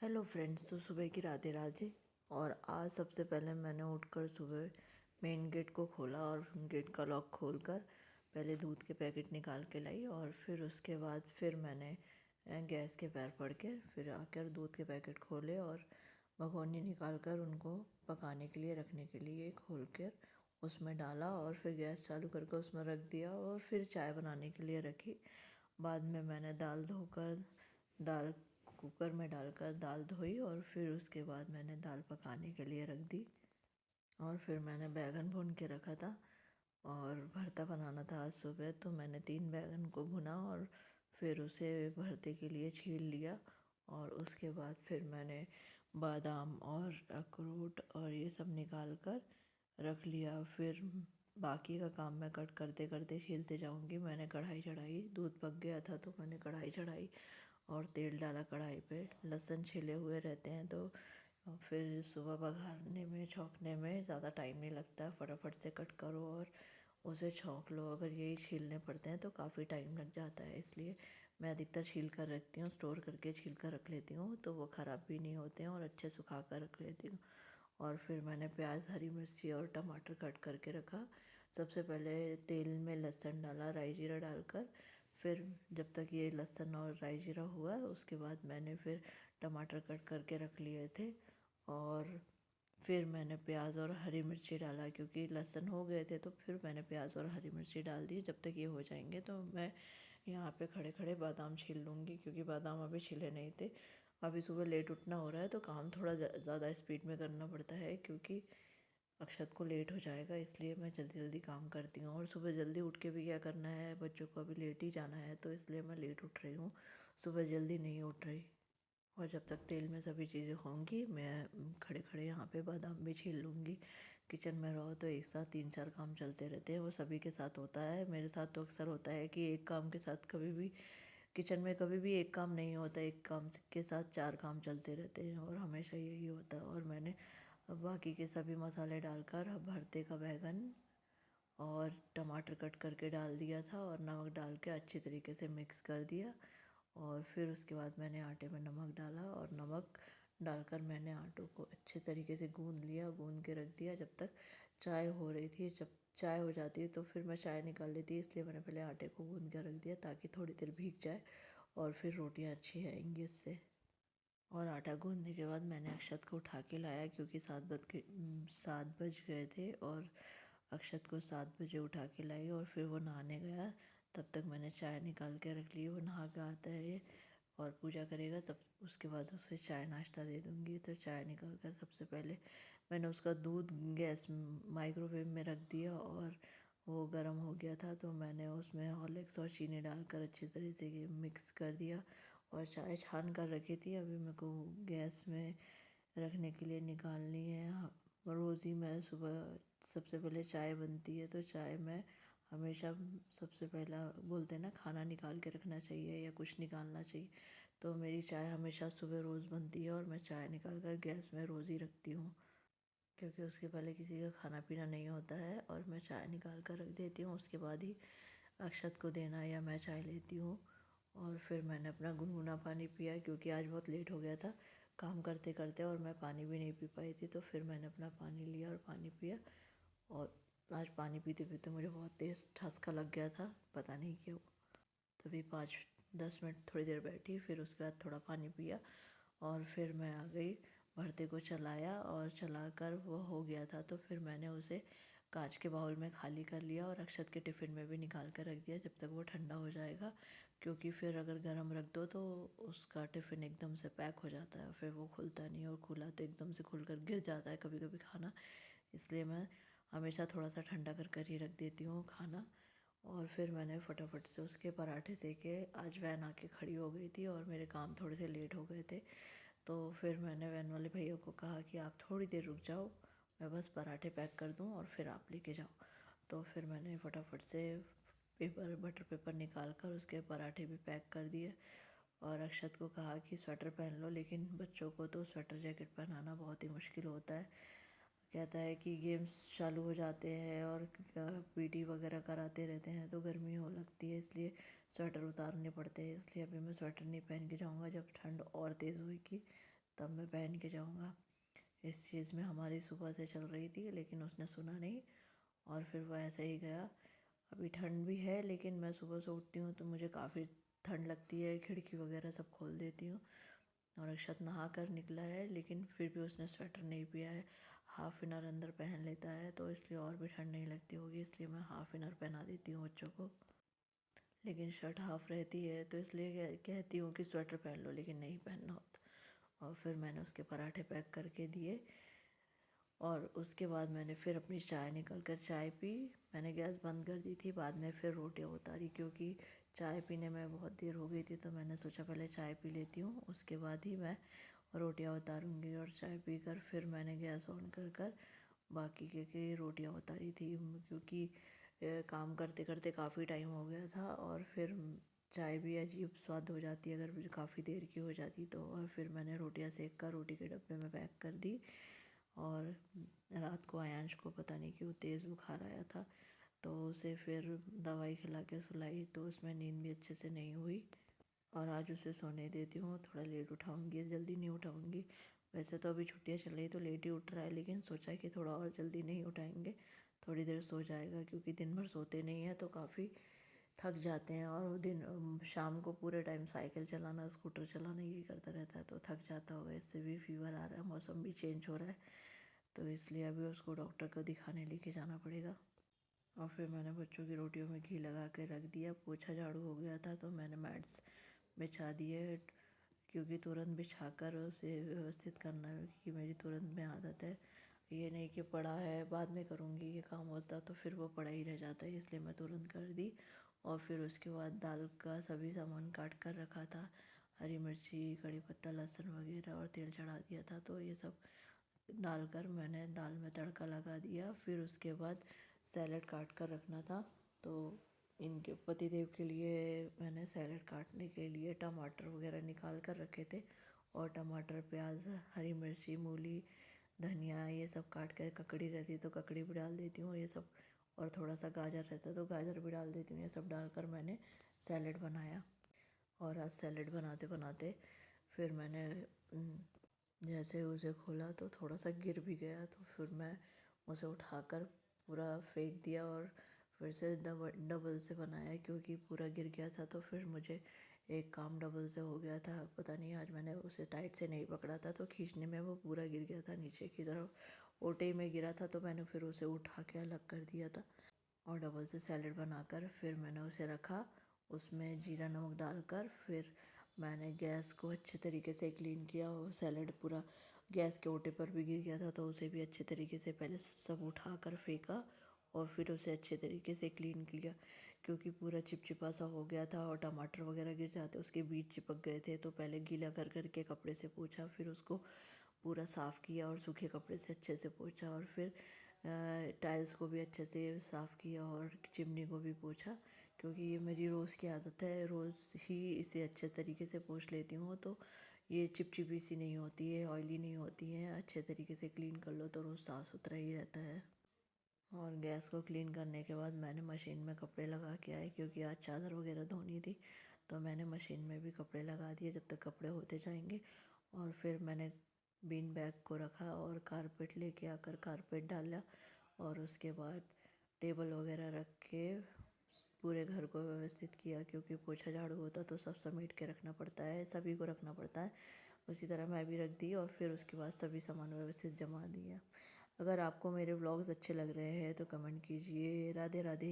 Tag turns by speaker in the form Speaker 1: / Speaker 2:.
Speaker 1: Hello friends. तो सुबह की राधे राधे। और आज सबसे पहले मैंने उठकर सुबह मेन गेट को खोला और गेट का लॉक खोलकर पहले दूध के पैकेट निकाल के लाई और फिर उसके बाद फिर मैंने गैस के पैर पड़ के फिर आकर दूध के पैकेट खोले और भगोनी निकाल कर उनको पकाने के लिए रखने के लिए खोल कर उसमें डाला और फिर गैस चालू करके उसमें रख दिया और फिर चाय बनाने के लिए रखी। बाद में मैंने दाल कुकर में डालकर दाल धोई और फिर उसके बाद मैंने दाल पकाने के लिए रख दी। और फिर मैंने बैंगन भून के रखा था और भरता बनाना था आज सुबह, तो मैंने 3 बैंगन को भुना और फिर उसे भरते के लिए छील लिया। और उसके बाद फिर मैंने बादाम और अखरोट और ये सब निकाल कर रख लिया। फिर बाकी का काम मैं कट करते करते छीलते जाऊंगी। मैंने कढ़ाई चढ़ाई, दूध पक गया था तो मैंने कढ़ाई चढ़ाई और तेल डाला कढ़ाई पे। लहसुन छिले हुए रहते हैं तो फिर सुबह बघारने में छौंकने में ज़्यादा टाइम नहीं लगता है, फटाफट से कट करो और उसे छौंक लो। अगर यही छीलने पड़ते हैं तो काफ़ी टाइम लग जाता है, इसलिए मैं अधिकतर छील कर रखती हूँ, स्टोर करके छील कर रख लेती हूँ तो वो ख़राब भी नहीं होते हैं और अच्छे सुखा कर रख लेती हूँ। और फिर मैंने प्याज, हरी मिर्ची और टमाटर कट करके रखा। सबसे पहले तेल में लहसुन डाला, राई जीरा डालकर। फिर जब तक ये लहसुन और राई जीरा हुआ उसके बाद मैंने फिर टमाटर कट करके रख लिए थे और फिर मैंने प्याज और हरी मिर्ची डाला, क्योंकि लहसुन हो गए थे तो फिर मैंने प्याज और हरी मिर्ची डाल दी। जब तक ये हो जाएंगे तो मैं यहाँ पे खड़े खड़े बादाम छील लूँगी, क्योंकि बादाम अभी छिले नहीं थे। अभी सुबह लेट उठना हो रहा है तो काम थोड़ा ज़्यादा स्पीड में करना पड़ता है, क्योंकि अक्षत को लेट हो जाएगा, इसलिए मैं जल्दी जल्दी काम करती हूँ। और सुबह जल्दी उठ के भी क्या करना है, बच्चों को अभी लेट ही जाना है तो इसलिए मैं लेट उठ रही हूँ, सुबह जल्दी नहीं उठ रही। और जब तक तेल में सभी चीज़ें होंगी मैं खड़े खड़े यहाँ पे बादाम भी छील लूँगी। किचन में रहो तो एक साथ 3-4 काम चलते रहते हैं, वो सभी के साथ होता है। मेरे साथ तो अक्सर होता है कि एक काम के साथ कभी भी किचन में कभी भी एक काम नहीं होता, एक काम के साथ 4 काम चलते रहते हैं और हमेशा यही होता है। और मैंने बाकी के सभी मसाले डालकर भरते का बैंगन और टमाटर कट करके डाल दिया था और नमक डाल के अच्छी तरीके से मिक्स कर दिया। और फिर उसके बाद मैंने आटे में नमक डाला और नमक डालकर मैंने आटों को अच्छे तरीके से गूँध लिया, गूँध के रख दिया जब तक चाय हो रही थी। जब चाय हो जाती है तो फिर मैं चाय निकाल लेती, इसलिए मैंने पहले आटे को गूँध कर रख दिया ताकि थोड़ी देर भीग जाए और फिर रोटियां अच्छी आएंगी इससे। और आटा गूँधने के बाद मैंने अक्षत को उठा के लाया, क्योंकि 7 बज गए थे और अक्षत को 7 बजे उठा के लाई और फिर वो नहाने गया। तब तक मैंने चाय निकाल के रख ली। वो नहा के आता है और पूजा करेगा, तब उसके बाद उसे चाय नाश्ता दे दूँगी। तो चाय निकाल कर सबसे पहले मैंने उसका दूध गैस माइक्रोवेव में रख दिया और वो गर्म हो गया था तो मैंने उसमें हॉर्लिक्स और चीनी डालकर अच्छी तरह से मिक्स कर दिया और चाय छान कर रखी थी। अभी मेरे को गैस में रखने के लिए निकालनी है। रोज़ ही मैं सुबह सबसे पहले चाय बनती है तो चाय में हमेशा सबसे पहला बोलते हैं ना, खाना निकाल के रखना चाहिए या कुछ निकालना चाहिए, तो मेरी चाय हमेशा सुबह रोज़ बनती है और मैं चाय निकाल कर गैस में रोज़ ही रखती हूँ, क्योंकि उसके पहले किसी का खाना पीना नहीं होता है और मैं चाय निकाल कर रख देती हूँ। उसके बाद ही अक्षत को देना या मैं चाय लेती हूँ। और फिर मैंने अपना गुनगुना पानी पिया, क्योंकि आज बहुत लेट हो गया था काम करते करते और मैं पानी भी नहीं पी पाई थी। तो फिर मैंने अपना पानी लिया और पानी पिया। और आज पानी पीते पीते मुझे बहुत तेज़ ठसका लग गया था, पता नहीं क्यों। तभी 5-10 मिनट थोड़ी देर बैठी, फिर उसके बाद थोड़ा पानी पिया और फिर मैं आ गई। भरते को चलाया और चलाकर वो हो गया था तो फिर मैंने उसे कांच के बाउल में खाली कर लिया और अक्षत के टिफ़िन में भी निकाल कर रख दिया जब तक वो ठंडा हो जाएगा, क्योंकि फिर अगर गर्म रख दो तो उसका टिफ़िन एकदम से पैक हो जाता है, फिर वो खुलता नहीं और खुला तो एकदम से खुल कर गिर जाता है कभी कभी खाना। इसलिए मैं हमेशा थोड़ा सा ठंडा कर कर ही रख देती हूँ खाना। और फिर मैंने फटाफट से उसके पराठे सेके। आज वैन आके खड़ी हो गई थी और मेरे काम थोड़े से लेट हो गए थे, तो फिर मैंने वैन वाले भैया को कहा कि आप थोड़ी देर रुक जाओ, मैं बस पराठे पैक कर दूं और फिर आप लेके जाओ। तो फिर मैंने फटाफट से बटर पेपर निकाल कर उसके पराठे भी पैक कर दिए और अक्षत को कहा कि स्वेटर पहन लो, लेकिन बच्चों को तो स्वेटर जैकेट पहनाना बहुत ही मुश्किल होता है। कहता है कि गेम्स चालू हो जाते हैं और पीटी वगैरह कराते रहते हैं तो गर्मी हो लगती है, इसलिए स्वेटर उतारने पड़ते हैं। इसलिए अभी मैं स्वेटर नहीं पहन के जाऊँगा, जब ठंड और तेज़ होगी तब मैं पहन के जाऊँगा। इस चीज़ में हमारी सुबह से चल रही थी, लेकिन उसने सुना नहीं और फिर वो ऐसे ही गया। अभी ठंड भी है, लेकिन मैं सुबह से उठती हूँ तो मुझे काफ़ी ठंड लगती है, खिड़की वगैरह सब खोल देती हूँ। और अक्षत नहा कर निकला है, लेकिन फिर भी उसने स्वेटर नहीं पिया है, हाफ इनर अंदर पहन लेता है, तो इसलिए और भी ठंड नहीं लगती होगी, इसलिए मैं हाफ इनर पहना देती हूँ बच्चों को। लेकिन शर्ट हाफ रहती है तो इसलिए कहती हूँ कि स्वेटर पहन लो, लेकिन नहीं पहनना होता। और फिर मैंने उसके पराठे पैक करके दिए और उसके बाद मैंने फिर अपनी चाय निकल कर चाय पी। मैंने गैस बंद कर दी थी, बाद में फिर रोटियां उतारी क्योंकि चाय पीने में बहुत देर हो गई थी, तो मैंने सोचा पहले चाय पी लेती हूँ, उसके बाद ही मैं रोटियां उतारूँगी। और चाय पीकर फिर मैंने गैस ऑन कर कर बाकी के रोटियां उतारी थी, क्योंकि काम करते करते काफ़ी टाइम हो गया था और फिर चाय भी अजीब स्वाद हो जाती है अगर काफ़ी देर की हो जाती तो। और फिर मैंने रोटियां सेक कर रोटी के डब्बे में पैक कर दी। और रात को आयांश को पता नहीं क्यों तेज़ बुखार आया था, तो उसे फिर दवाई खिला के सुलाई, तो उसमें नींद भी अच्छे से नहीं हुई। और आज उसे सोने देती हूँ, थोड़ा लेट उठाऊँगी, जल्दी नहीं उठाऊँगी। वैसे तो अभी छुट्टियाँ चल रही तो लेट ही उठ रहा है, लेकिन सोचा कि थोड़ा और जल्दी नहीं उठाएंगे, थोड़ी देर सो जाएगा, क्योंकि दिन भर सोते नहीं हैं तो काफ़ी थक जाते हैं। और शाम को पूरे टाइम साइकिल चलाना, स्कूटर चलाना यही करता रहता है, तो थक जाता होगा। इससे भी फीवर आ रहा है, मौसम भी चेंज हो रहा है, तो इसलिए अभी उसको डॉक्टर को दिखाने लेके जाना पड़ेगा। और फिर मैंने बच्चों की रोटियों में घी लगा के रख दिया। पोछा झाड़ू हो गया था तो मैंने मैट्स बिछा दिए, क्योंकि तुरंत बिछाकर उसे व्यवस्थित करना है, कि मेरी तुरंत में आदत है। ये नहीं कि पड़ा है बाद में करूँगी ये काम होता, तो फिर वो पड़ा ही रह जाता है, इसलिए मैं तुरंत कर दी। और फिर उसके बाद दाल का सभी सामान काट कर रखा था, हरी मिर्ची, कड़ी पत्ता, लहसुन वगैरह, और तेल चढ़ा दिया था, तो ये सब डालकर मैंने दाल में तड़का लगा दिया। फिर उसके बाद सैलेड काट कर रखना था, तो इनके पतिदेव के लिए मैंने सैलेड काटने के लिए टमाटर वगैरह निकाल कर रखे थे, और टमाटर, प्याज, हरी मिर्ची, मूली, धनिया ये सब काट कर, ककड़ी रहती तो ककड़ी भी डाल देती हूँ ये सब, और थोड़ा सा गाजर रहता तो गाजर भी डाल देती हूँ। ये सब डालकर मैंने सैलेड बनाया। और आज सैलेड बनाते बनाते फिर मैंने जैसे उसे खोला तो थोड़ा सा गिर भी गया, तो फिर मैं उसे उठाकर पूरा फेंक दिया और फिर से डबल से बनाया, क्योंकि पूरा गिर गया था। तो फिर मुझे एक काम डबल से हो गया था, पता नहीं आज मैंने उसे टाइट से नहीं पकड़ा था, तो खींचने में वो पूरा गिर गया था नीचे की तरफ, ओटे में गिरा था, तो मैंने फिर उसे उठा के अलग कर दिया था। और डबल से सैलेड बनाकर फिर मैंने उसे रखा, उसमें जीरा नमक डालकर। फिर मैंने गैस को अच्छे तरीके से क्लीन किया, और सैलेड पूरा गैस के ओटे पर भी गिर गया था, तो उसे भी अच्छे तरीके से पहले सब उठा कर फेंका, और फिर उसे अच्छे तरीके से क्लीन किया, क्योंकि पूरा चिपचिपा सा हो गया था और टमाटर वगैरह गिर जाते उसके बीच चिपक गए थे। तो पहले गीला कर करके कपड़े से पोंछा, फिर उसको पूरा साफ़ किया और सूखे कपड़े से अच्छे से पोंछा, और फिर टाइल्स को भी अच्छे से साफ़ किया और चिमनी को भी पोंछा, क्योंकि ये मेरी रोज़ की आदत है, रोज़ ही इसे अच्छे तरीके से पोंछ लेती हूँ, तो ये चिपचिपी सी नहीं होती है, ऑयली नहीं होती है, अच्छे तरीके से क्लीन कर लो तो रोज़ साफ़ सुथरा ही रहता है। और गैस को क्लीन करने के बाद मैंने मशीन में कपड़े लगा के आए, क्योंकि आज चादर वगैरह धोनी थी, तो मैंने मशीन में भी कपड़े लगा दिए जब तक कपड़े होते जाएंगे। और फिर मैंने बीन बैग को रखा और कारपेट लेके आकर कारपेट डाला, और उसके बाद टेबल वगैरह रख के पूरे घर को व्यवस्थित किया, क्योंकि पोछा झाड़ू होता तो सब समेट के रखना पड़ता है, सभी को रखना पड़ता है। उसी तरह मैं भी रख दी, और फिर उसके बाद सभी सामान व्यवस्थित जमा दिया। अगर आपको मेरे व्लॉग्स अच्छे लग रहे हैं तो कमेंट कीजिए। राधे राधे।